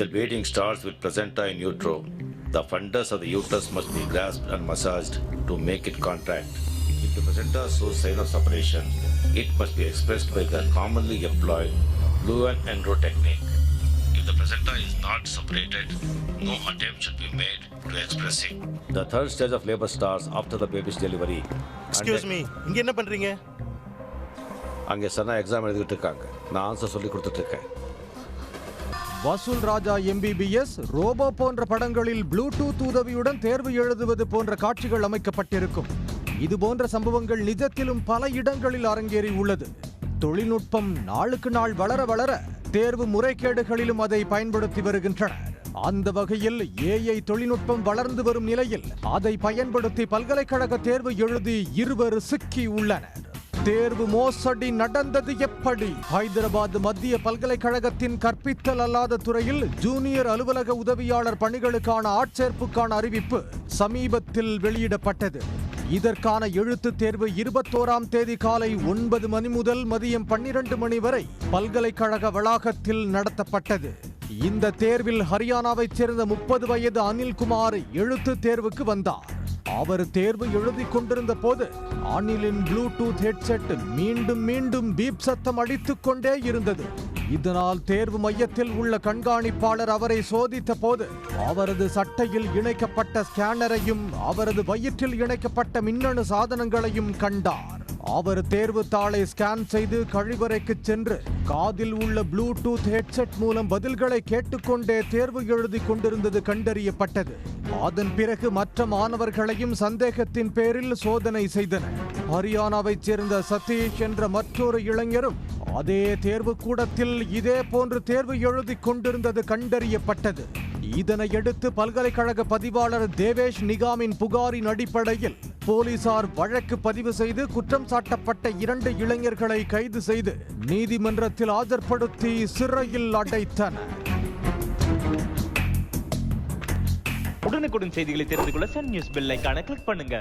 The bleeding starts with placenta in utero. The fundus of the uterus must be grasped and massaged to make it contract. If the placenta shows sign of separation, it must be expressed by the commonly employed Lewin-Enro technique. If the placenta is not separated, no attempt should be made to express it. The third stage of labor starts after the baby's delivery. Excuse me, இங்க என்ன பண்றீங்க? அங்கே சனா exam எழுதிட்டு இருக்காங்க. நான் answer சொல்லி கொடுத்துட்டு இருக்கேன். வசூல் ராஜா MBBS ரோபோ போன்ற படங்களில் ப்ளூடூத் உதவியுடன் தேர்வு எழுதுவது போன்ற காட்சிகள் அமைக்கப்பட்டிருக்கும். இது போன்ற சம்பவங்கள் நிஜத்திலும் பல இடங்களில் அரங்கேறி உள்ளது. தொழில்நுட்பம் நாளுக்கு நாள் வளர வளர தேர்வு முறைகேடுகளிலும் அதை பயன்படுத்தி வருகின்றனர். அந்த வகையில் AI தொழில்நுட்பம் வளர்ந்து வரும் நிலையில் அதை பயன்படுத்தி பல்கலைக்கழக தேர்வு எழுதி இருவர் சிக்கி உள்ளனர். தேர்வு மோசடி நடந்தது எப்படி? ஹைதராபாத் மத்திய பல்கலைக்கழகத்தின் கற்பித்தல் அல்லாத துறையில் ஜூனியர் அலுவலக உதவியாளர் பணிகளுக்கான ஆட்சேர்ப்புக்கான அறிவிப்பு சமீபத்தில் வெளியிடப்பட்டது. இதற்கான எழுத்துத் தேர்வு 21ஆம் தேதி காலை 9 மணி முதல் மதியம் 12 மணி வரை பல்கலைக்கழக வளாகத்தில் நடத்தப்பட்டது. இந்த தேர்வில் ஹரியானாவைச் சேர்ந்த 30 வயது அனில்குமார் எழுத்துத் தேர்வுக்கு வந்தார். அவர் தேர்வு எழுதி கொண்டிருந்த போது அனிலின் ப்ளூடூத் ஹெட்செட் மீண்டும் மீண்டும் பீப் சத்தம் அடித்துக் கொண்டே இருந்தது. இதனால் தேர்வு மையத்தில் உள்ள கண்காணிப்பாளர் அவரை சோதித்த போது அவரது சட்டையில் இணைக்கப்பட்ட ஸ்கேனரையும் அவரது வயிற்றில் இணைக்கப்பட்ட மின்னணு சாதனங்களையும் கண்டார். அவர் தேர்வு தாளை ஸ்கேன் செய்து கழிவறைக்கு சென்று காதில் உள்ள ப்ளூடூத் ஹெட்செட் மூலம் பதில்களை கேட்டுக்கொண்டே தேர்வு எழுதி கொண்டிருந்தது கண்டறியப்பட்டது. அதன் பிறகு மற்ற மாணவர்களையும் சந்தேகத்தின் பேரில் சோதனை செய்தனர். ஹரியானாவைச் சேர்ந்த சதீஷ் என்ற மற்றொரு இளைஞரும் அதே தேர்வு கூடத்தில் இதே போன்று தேர்வு எழுதி கொண்டிருந்தது கண்டறியப்பட்டது. இதனையடுத்து பல்கலைக்கழக பதிவாளர் தேவேஷ் நிகாமின் புகாரின் அடிப்படையில் போலீசார் வழக்கு பதிவு செய்து குற்றம் சாட்டப்பட்ட 2 இளைஞர்களை கைது செய்து நீதிமன்றத்தில் ஆஜர்படுத்தி சிறையில் அடைத்தனர். உடனுக்குடன் செய்திகளை தெரிந்து கொள்ள சன் நியூஸ் பெல் ஐகானை கிளிக் பண்ணுங்க.